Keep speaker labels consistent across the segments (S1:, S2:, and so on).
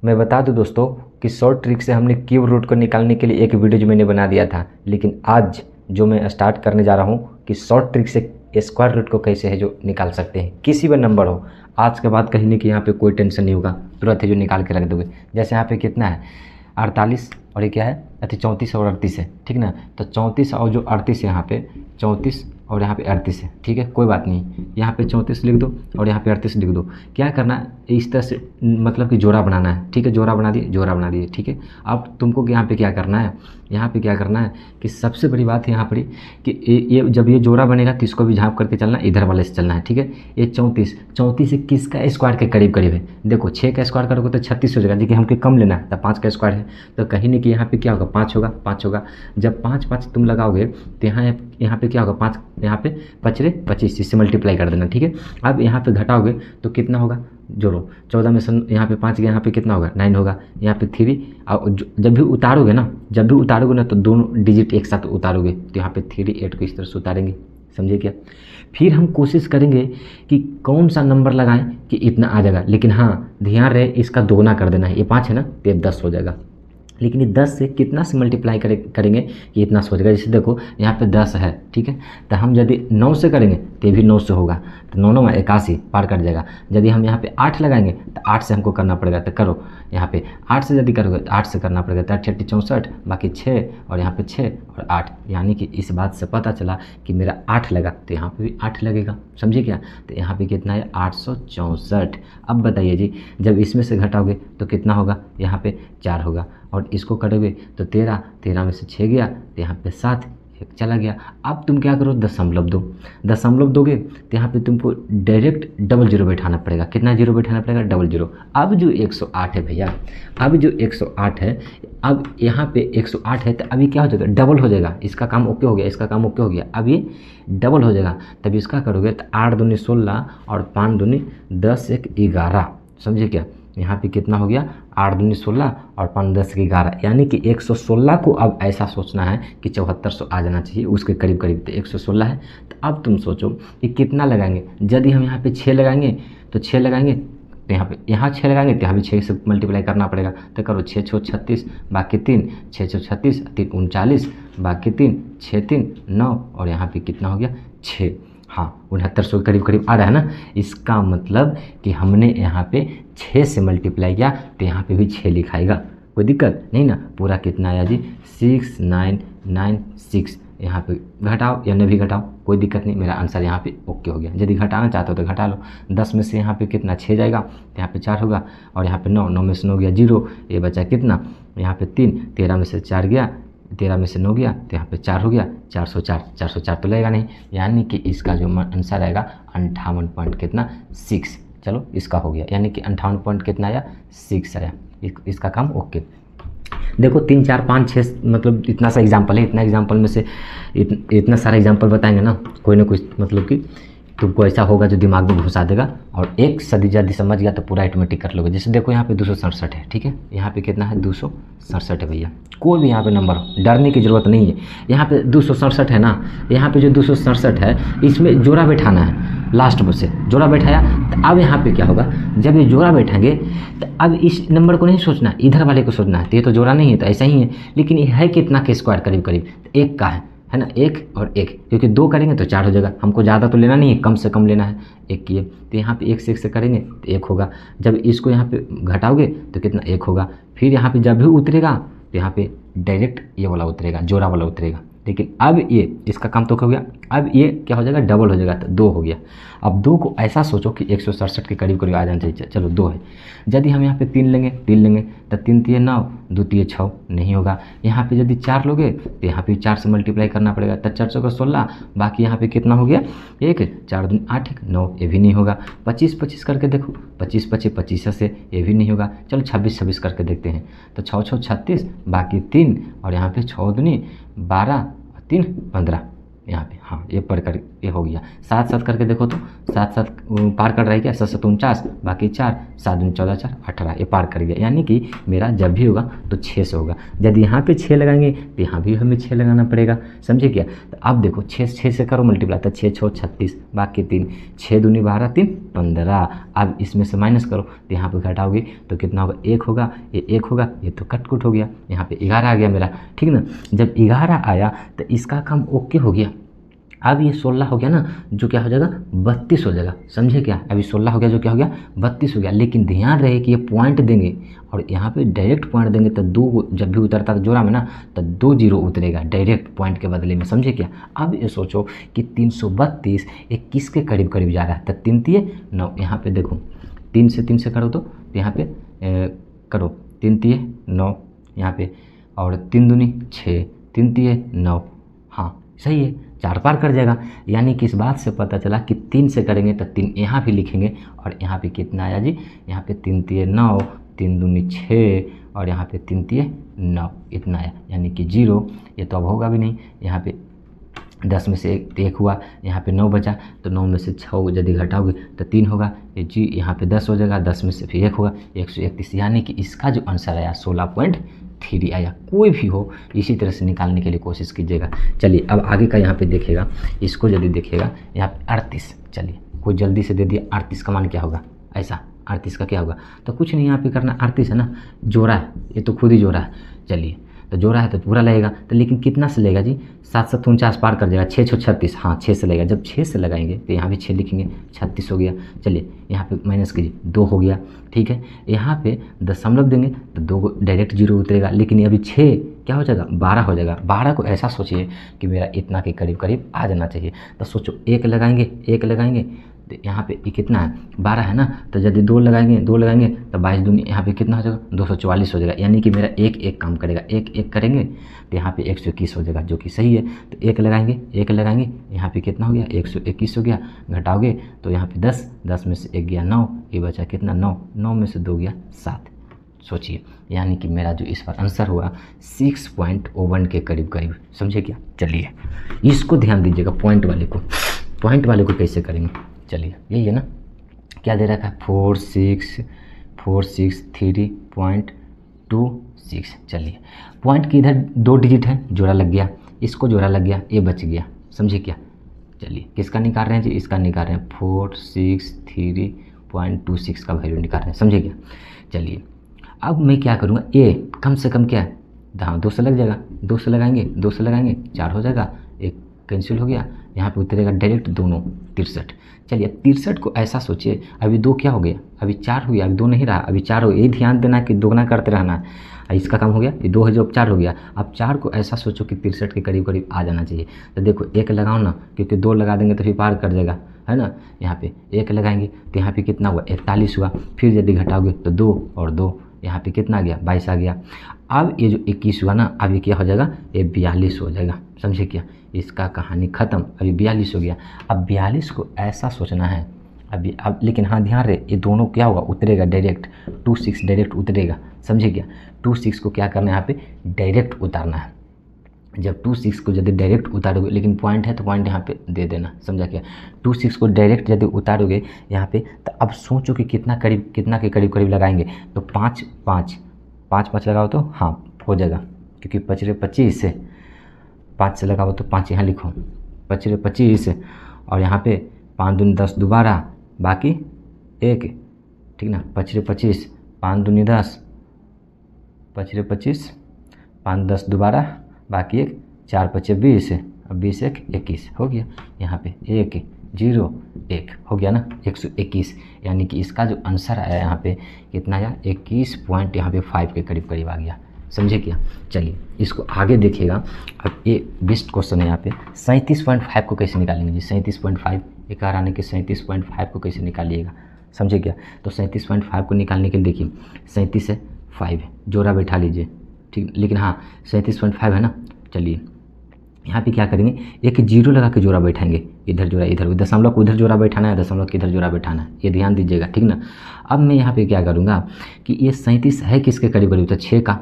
S1: मैं बता दूं दोस्तों कि शॉर्ट ट्रिक से हमने क्यूब रूट को निकालने के लिए एक वीडियो जो मैंने बना दिया था, लेकिन आज जो मैं स्टार्ट करने जा रहा हूँ कि शॉर्ट ट्रिक से स्क्वायर रूट को कैसे है जो निकाल सकते हैं, किसी भी नंबर हो। आज के बाद कहीं नहीं कि यहाँ पे कोई टेंशन नहीं होगा, तुरंत है जो निकाल के रख दोगे। जैसे यहाँ पे कितना है 48 और ये क्या है 34 और 38 है, ठीक ना। तो 34 और जो 38 है यहाँ पे 34 और यहाँ पे 38 है, ठीक है, कोई बात नहीं। यहाँ पे 34 लिख दो और यहाँ पे 38 लिख दो। क्या करना है, इस तरह से मतलब कि जोड़ा बनाना है, ठीक है। जोड़ा बना दिए, ठीक है। अब तुमको यहाँ पे क्या करना है, यहाँ पे क्या करना है कि सबसे बड़ी बात है यहाँ पर कि ये जब ये जोड़ा बनेगा तो इसको भी झाँप करके चलना, इधर वाले से चलना है, ठीक है। ये 34 से किसका स्क्वायर के करीब करीब है, देखो 6 का स्क्वायर करोगे तो 36 हो जाएगा, देखिए हमको कम लेना है तो 5 का स्क्वायर है, तो कहीं नहीं कि यहाँ पे क्या होगा 5 होगा। जब 5 तुम लगाओगे तो यहाँ पे क्या होगा 5, यहाँ पे 25 इससे मल्टीप्लाई कर देना, ठीक है। अब यहाँ पे घटाओगे तो कितना होगा, जोड़ो 14 में से यहाँ पे 5 गया, यहाँ पे कितना होगा 9 होगा, यहाँ पे 3। और जब भी उतारोगे ना तो दोनों डिजिट एक साथ उतारोगे तो यहाँ पे 3 8 को इस तरह से उतारेंगे, समझे क्या। फिर हम कोशिश करेंगे कि कौन सा नंबर लगाएं कि इतना आ जाएगा, लेकिन हाँ ध्यान रहे इसका दोगुना कर देना है। ये 5 है ना तो ये 10 हो जाएगा, लेकिन ये 10 से कितना से मल्टीप्लाई करेंगे कि इतना से हो जाएगा। जैसे देखो यहाँ पे 10 है, ठीक है, तो हम यदि 9 से करेंगे तो ये भी 9 से होगा, तो 9 में 81 पार कर जाएगा। यदि हम यहाँ पे 8 लगाएंगे तो 8 से हमको करना पड़ेगा, तो करो यहाँ पे 8 से यदि करोगे तो 8 से करना पड़ेगा, तो 8 64 बाकी 6 और यहाँ पे 6 और 8, यानी कि इस बात से पता चला कि मेरा 8 लगा तो यहाँ पे भी 8 लगेगा, समझिए क्या। तो यहाँ पे कितना है 864। अब बताइए जी, जब इसमें से घटाओगे तो कितना होगा, यहाँ पे 4 होगा, और इसको करोगे तो 13 में से 6 गया तो यहाँ पे 7 एक चला गया। अब तुम क्या करो, दशमलव दोगे तो यहाँ पे तुमको डायरेक्ट डबल जीरो बैठाना पड़ेगा। कितना जीरो बैठाना पड़ेगा, डबल जीरो। अब जो 108 है भैया, अब जो 108 है, अब यहाँ पे 108 है तो अभी क्या हो जाएगा, डबल हो जाएगा। इसका काम ओके हो गया, इसका काम ओके हो गया, अब ये डबल हो जाएगा। तब इसका करोगे तो 8 दूनी 16 और 5 दूनी 10 1 11, समझे क्या। यहाँ पे कितना हो गया 8 दूनी 16 और 5 10 11, यानी कि 116 को अब ऐसा सोचना है कि 7400 आ जाना चाहिए उसके करीब करीब। तो 116 है, तो अब तुम सोचो कि कितना लगाएंगे। यदि हम यहाँ पे 6 लगाएंगे तो 6 लगाएंगे तो यहाँ 6 लगाएंगे तो यहाँ भी 6 से मल्टीप्लाई करना पड़ेगा। तो करो 6 6 36 बाकी 3, 6 6 36 3 39 बाकी 3 6 3 9 और यहाँ पे कितना हो गया 6। हाँ 6900 के करीब आ रहा है ना। इसका मतलब कि हमने यहाँ पे 6 से मल्टीप्लाई किया तो यहाँ पे भी 6 लिखाएगा, कोई दिक्कत नहीं ना। पूरा कितना आया जी 6996। यहाँ पे घटाओ या न भी घटाओ कोई दिक्कत नहीं, मेरा आंसर यहाँ पे ओके हो गया। यदि घटाना चाहते हो तो घटा लो। 10 में से यहाँ पे कितना 6 जाएगा तो यहाँ पे 4 होगा, और यहाँ पे 9 में से 9 गया 0, ये बचा कितना यहाँ पे 3, 13 में से 4 गया, 13 में से 9 गया तो यहाँ पे 4 हो गया, 404 तो लगेगा नहीं, यानी कि इसका जो आंसर आएगा 58 पॉइंट कितना 6। चलो इसका हो गया, यानी कि 58 पॉइंट कितना आया 6 आया। इसका काम ओके। देखो 3 4 5 6 मतलब इतना सा एग्जाम्पल है, इतना एग्जाम्पल में से इतना सारा एग्जाम्पल बताएंगे ना कोई ना कोई मतलब कि तुमको ऐसा होगा जो दिमाग में घुसा देगा, और एक सदी यदि समझ गया तो पूरा ऑटोमेटिक कर लोगे। जैसे देखो यहाँ पे 267 है, ठीक है, यहाँ पे कितना है 267 है भैया। कोई भी यहाँ पे नंबर हो, डरने की ज़रूरत नहीं है। यहाँ पे 267 है ना, यहाँ पे जो 267 है इसमें जोड़ा बैठाना है, लास्ट में से जोड़ा बैठाया तो अब यहाँ पे क्या होगा, जब ये जोड़ा बैठाएंगे तो अब इस नंबर को नहीं सोचना, इधर वाले को सोचना है। तो ये तो जोड़ा नहीं है तो ऐसा ही है, लेकिन ये है कितना के स्क्वायर करीब करीब, तो 1 का है ना, 1 और 1, क्योंकि 2 करेंगे तो 4 हो जाएगा। हमको ज़्यादा तो लेना नहीं है, कम से कम लेना है। 1 किए तो यहाँ पे 1 से 1 से करेंगे तो 1 होगा। जब इसको यहाँ पे घटाओगे तो कितना 1 होगा। फिर यहाँ पे जब भी उतरेगा तो यहाँ पे डायरेक्ट ये वाला उतरेगा, जोड़ा वाला उतरेगा। लेकिन अब ये इसका काम तो हो गया, अब ये क्या हो जाएगा डबल हो जाएगा, तो 2 हो गया। अब 2 को ऐसा सोचो कि 167 के करीब आ जाना चाहिए। चलो 2 है, यदि हम यहाँ पे 3 लेंगे तो 3 3 9 2 3 6 नहीं होगा। यहाँ पे यदि 4 लोगे तो यहाँ पे 4 से मल्टीप्लाई करना पड़ेगा, तो 4 का 16 बाकी यहाँ पे कितना हो गया 1, 4 दूनी 8 9, ये भी नहीं होगा। 25 करके देखो, 25 से ये भी नहीं होगा। चलो 26 करके देखते हैं, तो 6 6 36 बाकी 3 और यहाँ पे 6 दूनी 12 3 15, यहाँ पे, हाँ ये पर कर ये हो गया। 7 7 करके देखो तो 7 7 पार कर रहा है क्या, 7 7 49, बाकी 4, 7 दूनी 14 4 18, ये पार कर गया। यानी कि मेरा जब भी होगा तो 6 से होगा। यदि यहाँ पे 6 लगाएंगे तो यहाँ भी हमें 6 लगाना पड़ेगा, समझे क्या। तो अब देखो 6 से करो मल्टीप्लाई, तो 6 6 36, बाकी 3, 6 दूनी 12 3 15। अब इसमें से माइनस करो तो यहाँ पे घटाओगे तो कितना होगा, 1 होगा, ये 1 होगा, ये तो कट कुट हो गया। यहाँ पे 11 आ गया मेरा, ठीक ना। जब 11 आया तो इसका काम ओके हो गया। अब ये 16 हो गया ना, जो क्या हो जाएगा 32 हो जाएगा, समझे क्या। अभी 16 हो गया, जो क्या हो गया 32 हो गया। लेकिन ध्यान रहे कि ये पॉइंट देंगे और यहाँ पे डायरेक्ट पॉइंट देंगे तो 2 जब भी उतरता है जोड़ा में ना, तो 2 जीरो उतरेगा डायरेक्ट पॉइंट के बदले में, समझे क्या। अब ये सोचो कि 332 ये किसके करीब करीब जा रहा है, तो 3 3 9, यहाँ पे देखो 3 से करो तो यहाँ पे करो 3 3 9 यहाँ पे, और 3 दूनी 6, 3 3 9, हाँ सही है, 4 पार कर जाएगा। यानी कि इस बात से पता चला कि 3 से करेंगे तो 3 यहाँ भी लिखेंगे, और यहाँ पे कितना आया जी, यहाँ पे 3 3 9, 3 दूनी 6, और यहाँ पे 3 3 9, इतना आया। यानी कि 0, ये तो अब होगा भी नहीं। यहाँ पे 10 में से 1 हुआ, यहाँ पे 9 बचा, तो 9 में से 6 यदि घटाओगे तो 3 होगा, ये जी यहाँ पे 10 हो जाएगा, 10 में से फिर 1 होगा, 131। यानी कि इसका जो आंसर आया 16.3 आया। कोई भी हो इसी तरह से निकालने के लिए कोशिश कीजिएगा। चलिए अब आगे का यहाँ पे देखिएगा, इसको यदि देखिएगा यहाँ पे 38, चलिए कोई जल्दी से दे दिया। 38 का मान क्या होगा, ऐसा 38 का क्या होगा, तो कुछ नहीं यहाँ पे करना, 38 है ना, जोड़ा है, ये तो खुद ही जोड़ा है। चलिए तो जोड़ा है तो पूरा लगेगा, तो लेकिन कितना से लेगा जी, 7 7 49 पार कर जाएगा, 6 6 36, हाँ 6 से लगेगा। जब 6 से लगाएंगे तो यहाँ भी 6 लिखेंगे, 36 हो गया। चलिए यहाँ पे माइनस कीजिए, 2 हो गया, ठीक है। यहाँ पे दशमलव देंगे तो 2 डायरेक्ट 0 उतरेगा, लेकिन अभी 6 क्या हो जाएगा, 12 हो जाएगा। 12 को ऐसा सोचिए कि मेरा इतना के करीब करीब आ जाना चाहिए। तो सोचो 1 लगाएंगे, 1 लगाएंगे तो यहाँ पे ये कितना है, 12 है ना, तो यदि 2 लगाएंगे तो 22 दूनी यहाँ पे कितना हो जाएगा, 244 हो जाएगा। यानी कि मेरा 1 1 काम करेगा, 1 1 करेंगे तो यहाँ पे 121 हो जाएगा, जो कि सही है। तो 1 लगाएंगे, 1 लगाएंगे, यहाँ पे कितना हो गया, 121 हो गया। घटाओगे तो यहाँ पे 10, 10 में से 1 गया 9, ये बचा कितना 9, 9 में से 2 गया 7। सोचिए, यानी कि मेरा जो इस पर आंसर हुआ 6.01 के करीब करीब, समझे क्या। चलिए इसको ध्यान दीजिएगा, पॉइंट वाले को कैसे करेंगे। चलिए यही है ना, क्या दे रखा है, 463.26। चलिए पॉइंट की इधर 2 डिजिट है, जोड़ा लग गया, इसको जोड़ा लग गया, ये बच गया, समझे क्या। चलिए किसका निकाल रहे हैं जी, इसका निकाल रहे हैं, 463.26 का वैल्यू निकाल रहे हैं, समझे क्या। चलिए अब मैं क्या करूँगा, ए कम से कम क्या है, हाँ 2 से लग जाएगा, 2 से लगाएंगे, 2 से लगाएंगे 4 हो जाएगा, 1 कैंसिल हो गया, यहाँ पे उतरेगा डायरेक्ट दोनों 63। चलिए 63 को ऐसा सोचिए, अभी 2 क्या हो गया, अभी 4 हो गया, अभी 2 नहीं रहा, अभी 4 हो गया। यही ध्यान देना कि दोगुना करते रहना है। इसका काम हो गया, ये 2 है जो अब 4 हो गया। अब 4 को ऐसा सोचो कि 63 के करीब करीब आ जाना चाहिए। तो देखो 1 लगाओ ना, क्योंकि 2 लगा देंगे तो फिर पार कर जाएगा, है ना। यहाँ पे 1 लगाएंगे तो यहाँ पे कितना हुआ, 41 हुआ। फिर यदि घटाओगे तो 2 और 2, यहाँ पे कितना आ गया, 22 आ गया। अब ये जो 21 हुआ ना, अब ये क्या हो जाएगा, ये 42 हो जाएगा, समझे क्या। इसका कहानी ख़त्म, अभी 42 हो गया। अब 42 को ऐसा सोचना है अभी, अब लेकिन हाँ ध्यान रहे, ये दोनों क्या होगा, उतरेगा डायरेक्ट, 26 डायरेक्ट उतरेगा, समझे क्या। 26 को क्या करना है, यहाँ पे डायरेक्ट उतारना है। जब 26 को यदि डायरेक्ट उतारोगे, लेकिन पॉइंट है तो पॉइंट यहाँ पे दे देना, समझा क्या। 26 को डायरेक्ट यदि उतारोगे यहाँ पे, तो अब सोचो कि कितना के करीब करीब लगाएंगे। तो 5 5 5 5 लगाओ तो हाँ हो जाएगा, क्योंकि 25 से 5 से लगाओ तो 5 यहाँ लिखो, 25 और यहाँ पे 5 दूनी 10 दोबारा, बाकी 1, ठीक ना। 25 5 दूनी 10, 25 5 10 दोबारा, बाकी 1, 4 5 20, अब 20 1 21 हो गया। यहाँ पे 1 0 1 हो गया ना, 121। यानी कि इसका जो आंसर आया यहाँ पे कितना आया, 21 यहाँ पे 5 के करीब करीब आ गया, समझे क्या। चलिए इसको आगे देखिएगा। अब ये बेस्ट क्वेश्चन है यहाँ पे, 37.5 को कैसे निकालेंगे जी। 37.5 एक आर आने के 37.5 को कैसे निकालिएगा, समझे क्या। तो 37.5 को निकालने के लिए देखिए, 37 है 5 जोड़ा बैठा लीजिए, ठीक। लेकिन हाँ 37.5 है ना। चलिए यहाँ पे क्या करेंगे, एक 0 लगा के जोड़ा बैठाएंगे, इधर जोड़ा इधर, दशमलव को उधर जोड़ा बैठाना है, दशमलव को इधर जोड़ा बैठाना है, ये ध्यान दीजिएगा, ठीक ना। अब मैं यहाँ पे क्या करूँगा कि ये 37 है किसके करीब करीब, तो 6 का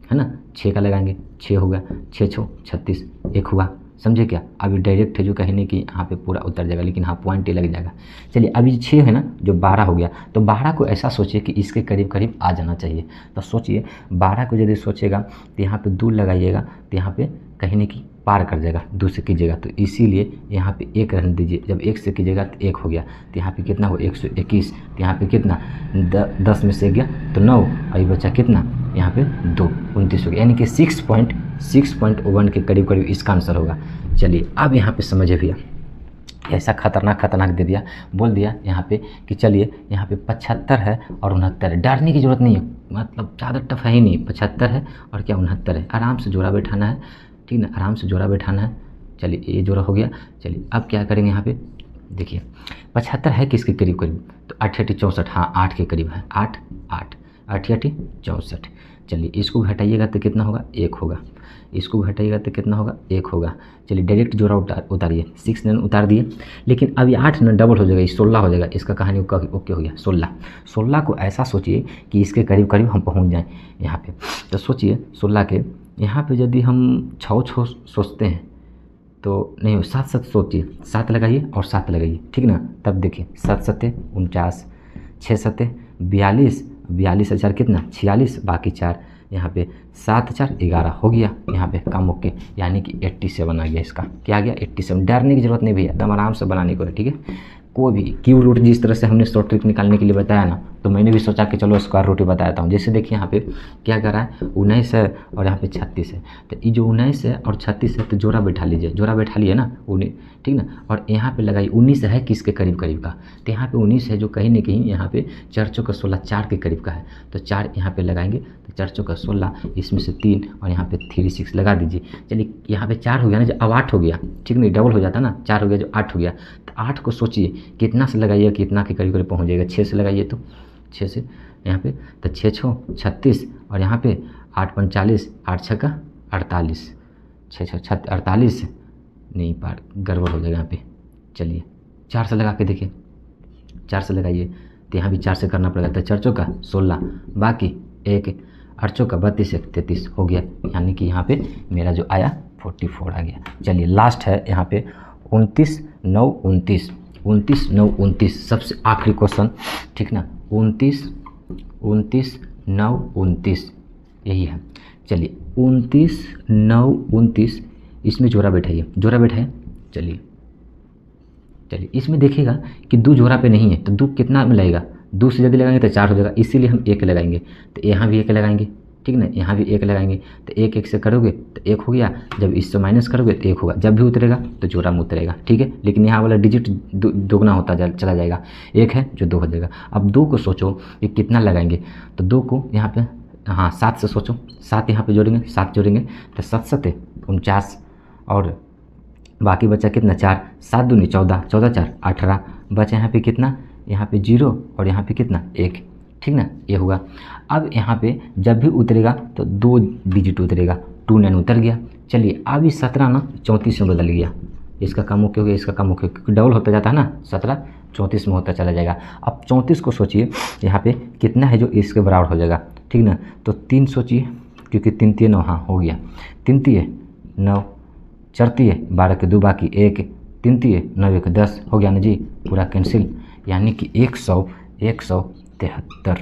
S1: है ना, 6 का लगाएंगे, 6 हो गया, 6 6 36, 1 हुआ, समझे क्या। अभी डायरेक्ट है जो कहीं नहीं कि यहाँ पे पूरा उतर जाएगा, लेकिन हाँ पॉइंट ही लग जाएगा। चलिए अभी 6 है ना, जो 12 हो गया, तो 12 को ऐसा सोचिए कि इसके करीब करीब आ जाना चाहिए। तो सोचिए 12 को यदि सोचेगा तो यहाँ पे 2 लगाइएगा तो यहाँ पे कहीं नहीं कि पार कर जाएगा, 2 से कीजिएगा तो इसीलिए यहाँ पे 1 रहने दीजिए। जब 1 से कीजिएगा तो 1 हो गया, तो यहाँ पे कितना हो 121, तो यहाँ पे कितना 10 में से गया तो 9, अभी बचा कितना यहाँ पे 2, 29 हो गया, यानी कि 6.1 के करीब करीब इसका आंसर होगा। चलिए अब यहाँ पे समझिए भैया, ऐसा खतरनाक दे दिया, बोल दिया यहाँ पे कि चलिए यहाँ पे 75 है और 69 है। डरने की ज़रूरत नहीं है, मतलब ज़्यादा टफ है ही नहीं, 75 है और क्या 69 है। आराम से जोड़ा बैठाना है, ठीक ना, आराम से जोड़ा बैठाना है। चलिए ये जोड़ा हो गया। चलिए अब क्या करेंगे, यहाँ पे देखिए 75 है किसके करीब करीब, तो 8 8 64, हाँ 8 के करीब है, 8 8 8 8 64। चलिए इसको घटाइएगा तो कितना होगा 1 होगा, इसको घटाइएगा तो कितना होगा 1 होगा। चलिए डायरेक्ट जोड़ा उतारिए, 6 ने उतार दिए, लेकिन अभी 8 ना डबल हो जाएगा, 16 हो जाएगा। इसका कहानी ओके हो गया। 16 को ऐसा सोचिए कि इसके करीब करीब हम पहुंच जाएं यहाँ पे। तो सोचिए 16 के यहाँ पे यदि हम 6 सोचते हैं तो नहीं हो, 7 7 सोचिए, 7 लगाइए और 7 लगाइए, ठीक ना। तब देखिए 7 7 49, 6 7 42, 42 कितना 46, बाकी 4 यहाँ पे 7 4 11 हो गया। यहाँ पे काम ओके, यानी कि 87 आ गया। इसका क्या आ गया 87। डरने की ज़रूरत नहीं भैया, एकदम आराम से बनाने को, ठीक है। कोई भी क्यूब रूट जिस तरह से हमने शॉर्ट ट्रिक निकालने के लिए बताया ना, तो मैंने भी सोचा कि चलो स्क्वायर रूट ही बताता हूँ। जैसे देखिए यहाँ पे क्या कर रहा है, 19 है और यहाँ पे 36 है, तो ये जो 19 है और 36 है तो जोड़ा बैठा लीजिए, जोड़ा बैठा लिए ना 19, ठीक ना। और यहाँ पे लगाइए 19 है किसके करीब करीब का, तो यहाँ पे 19 है जो कहीं ना कहीं यहाँ पे 4 चौका 16, 4 के करीब का है, तो 4 यहाँ पे लगाएंगे तो 4 चौका 16, इसमें से 3 और यहाँ पे 3 6 लगा दीजिए। चलिए यहाँ पे 4 हो गया ना, जो अब 8 हो गया, ठीक नहीं, डबल हो जाता ना, 4 हो गया जो 8 हो गया, तो 8 को सोचिए कितना से लगाइए, कितना के करीब करीब पहुँच जाएगा, 6 से लगाइए तो 6 से यहाँ पे, तो 6 6 36 और यहाँ पे 8 45, 8 6 का 48, 6 6 48 नहीं पार, गड़बड़ हो जाएगा यहाँ पे। चलिए 4 से लगा के देखिए, 4 से लगाइए तो यहाँ भी 4 से करना पड़ेगा, तो 4 चौका 16, बाकी 1 8 चौका 32 1 33 हो गया, यानी कि यहाँ पे मेरा जो आया 44 आ गया। चलिए लास्ट है यहाँ पे 29 9 29, 29 9 29 सबसे आखिरी क्वेश्चन, ठीक ना। 29 29 9 29 यही है। चलिए 29 9 29 इसमें जोड़ा बैठाइए, जोड़ा बैठाए। चलिए इसमें देखिएगा कि 2 जोड़ा पे नहीं है, तो 2 कितना में लगेगा, 2 से यदि लगाएंगे तो 4 हो जाएगा, इसीलिए हम 1 लगाएंगे, तो यहाँ भी 1 लगाएंगे, ठीक ना, यहाँ भी 1 लगाएंगे, तो 1 1 से करोगे तो 1 हो गया, जब इससे माइनस करोगे तो 1 होगा, जब भी उतरेगा तो जोड़ा में उतरेगा, ठीक है। लेकिन यहाँ वाला डिजिट दोगुना होता चला जाएगा, 1 है जो 2 हो जाएगा। अब 2 को सोचो कि कितना लगाएंगे, तो 2 को यहाँ पे हाँ 7 से सोचो, 7 यहाँ पे जोड़ेंगे, 7 जोड़ेंगे तो 7 7 49 और बाकी बचा कितना 4, 7 दूनी 14, 14 4 18, बचा यहाँ पे कितना, यहाँ पे 0 और यहाँ पे कितना 1, ठीक ना, ये होगा। अब यहाँ पे जब भी उतरेगा तो 2 डिजिट उतरेगा, 2 9 उतर गया। चलिए अब इस 17 ना 34 में बदल गया, इसका काम ओके हो गया, इसका काम ओके, क्योंकि डबल होता जाता है ना, 17 34 में होता चला जाएगा। अब 34 को सोचिए यहाँ पे कितना है जो इसके बराबर हो जाएगा, ठीक ना, तो 3 सोचिए, क्योंकि 3 3 9, हाँ हो गया, 3 3 9, 4 3 12 के 2 बाकी 1, 3 3 9 1 10 हो गया ना जी, पूरा कैंसिल, यानी कि 173।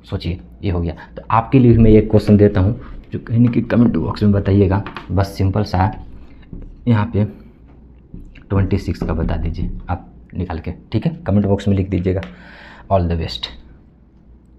S1: सोचिए ये हो गया। तो आपके लिए मैं एक क्वेश्चन देता हूँ जो कहीं ना कहीं कमेंट बॉक्स में बताइएगा, बस सिंपल सा यहाँ पे 26 का बता दीजिए आप निकाल के, ठीक है, कमेंट बॉक्स में लिख दीजिएगा। All the best.